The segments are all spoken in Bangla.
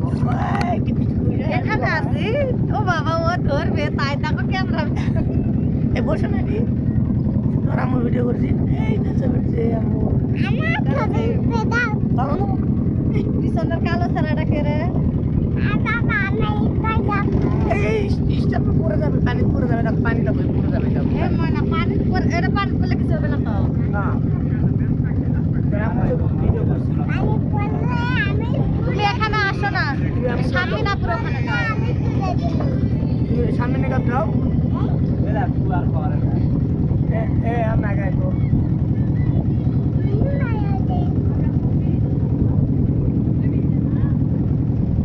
যাবো এখানে আছি ও বাবা ও ধরবে তাই দেখো ক্যামেরা এই বসে নাকি আর আমার ভিডিও করছি এই দেশে বেড়ছে আমার পিছনের কালো ছাড়াটা কে রে এই স্টাফ পরে যাবে পানি পরে যাবে না পানি না পরে যাবে এ ময়না পানি পর এটা পানি পড়লে কিছু হবে না তো না ভিডিও করছি তুমি এখানে আসো না সামনে না পুরো ওখানে যাও তুমি সামনে নিয়ে যাও আমি আগে আসবো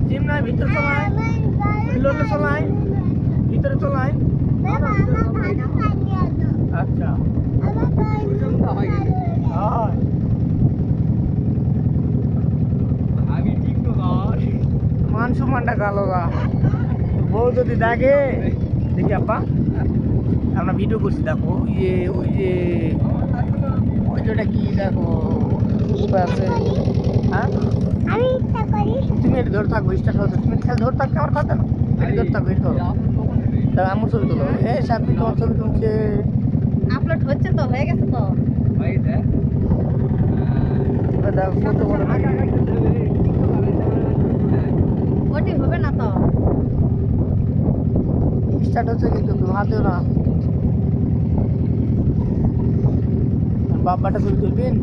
জিম নাই ভিতরে চলাই লোলে চলাই ভিতরে চলাই আচ্ছা মান সম্মানটা গেল গা বউ যদি দেখে দেখি আপা আমরা ভিডিও করছি দেখো ওই যেটা কি দেখো আছে হ্যাঁ তুমি এটা ধরে থাকবো স্টার্ট হচ্ছে তুমি খেলে ধরে থাকতে আমার কথা না এটা ধরে থাকবো এটা ধরো তা আমার ছবি তোলো এই সাথে তোমার ছবি তুলছে আপলোড হচ্ছে তো হয়ে গেছে তো দেখো কত বড় ওটি হবে না তো স্টার্ট হচ্ছে কিন্তু তুমি হাতেও না বাপ্পাটা ছবি তুলবেন